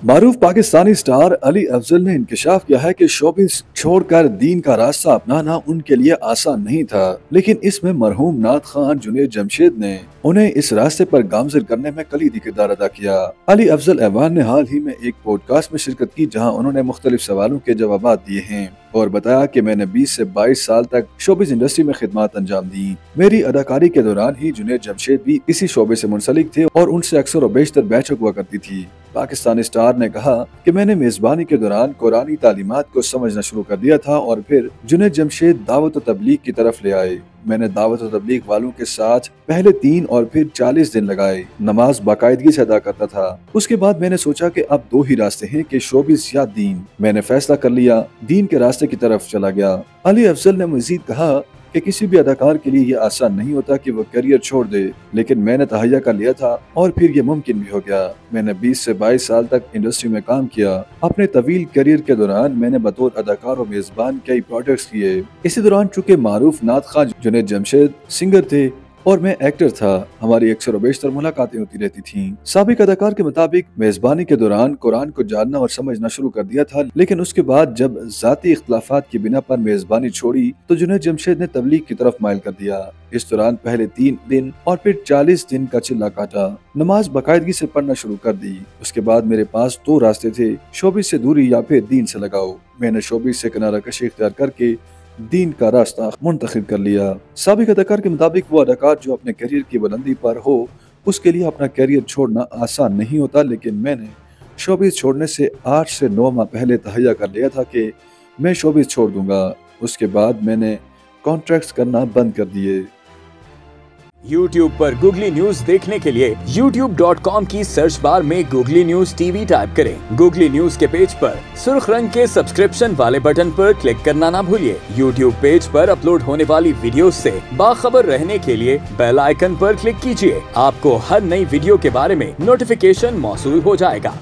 मारूफ Pakistani star Ali Afzal ने इंकशाफ किया है कि शोबिस छोड़कर दीन का रास्ता अपनाना उनके लिए आसान नहीं था, लेकिन इसमें मरहूम नात खान जुनैद जमशेद ने उन्हें इस रास्ते पर गामजन करने में कलीदी किरदार अदा किया। अली अफजल ऐवान ने हाल ही में एक पॉडकास्ट में शिरकत की, जहां उन्होंने मुख्तलिफ सवालों के जवाब दिए हैं और बताया कि मैंने 20 से 22 साल तक शोबिस इंडस्ट्री में खिदमत अंजाम दी। मेरी अदाकारी के दौरान ही जुनैद जमशेद भी इसी शोबे से मुंसलिक थे और उनसे अक्सर और बेशतर बैठक हुआ करती थी। पाकिस्तानी स्टार ने कहा कि मैंने मेजबानी के दौरान कुरानी तालीमात को समझना शुरू कर दिया था और फिर जुनैद जमशेद दावत और तबलीग की तरफ ले आए। मैंने दावत और तबलीग वालों के साथ पहले 3 और फिर 40 दिन लगाए। नमाज बाकायदगी से अदा करता था। उसके बाद मैंने सोचा कि अब 2 ही रास्ते हैं कि शोबिस या दीन। मैंने फैसला कर लिया, दीन के रास्ते की तरफ चला गया। अली अफजल ने मजीद कहा कि किसी भी अदाकार के लिए ये आसान नहीं होता कि वो करियर छोड़ दे, लेकिन मैंने तहैया कर लिया था और फिर ये मुमकिन भी हो गया। मैंने 20 से 22 साल तक इंडस्ट्री में काम किया। अपने तवील करियर के दौरान मैंने बतौर अदाकार और मेजबान कई प्रोजेक्ट्स किए। इसी दौरान चूंकि मारूफ नात खान जुनैद जमशेद सिंगर थे और मैं एक्टर था, हमारी अक्सर और बेशतर मुलाकातें होती रहती थीं। साबिक अदाकार के मुताबिक मेजबानी के दौरान कुरान को जानना और समझना शुरू कर दिया था, लेकिन उसके बाद जब जाती इख्तलाफात की बिना पर मेजबानी छोड़ी तो जुनैद जमशेद ने तबलीग की तरफ माइल कर दिया। इस दौरान पहले 3 दिन और फिर 40 दिन का चिल्ला काटा। नमाज बाकायदगी से पढ़ना शुरू कर दी। उसके बाद मेरे पास 2 रास्ते थे, शोबिस से दूरी या फिर दीन से लगाओ। मैंने शोबिस से किनारा कशी इख्तियार करके दीन का रास्ता मुंतखब कर लिया। साबिक अदाकार के मुताबिक वो अदाकार जो अपने करियर की बुलंदी पर हो, उसके लिए अपना करियर छोड़ना आसान नहीं होता, लेकिन मैंने शोबिस छोड़ने से 8 से 9 माह पहले तहैया कर लिया था कि मैं शोबिस छोड़ दूंगा। उसके बाद मैंने कॉन्ट्रैक्ट्स करना बंद कर दिए। YouTube पर गूगली न्यूज देखने के लिए youtube.com की सर्च बार में गूगली न्यूज टीवी टाइप करें। गूगली न्यूज के पेज पर सुर्ख रंग के सब्सक्रिप्शन वाले बटन पर क्लिक करना ना भूलिए। YouTube पेज पर अपलोड होने वाली वीडियोस से बाखबर रहने के लिए बेल आइकन पर क्लिक कीजिए। आपको हर नई वीडियो के बारे में नोटिफिकेशन मौसूल हो जाएगा।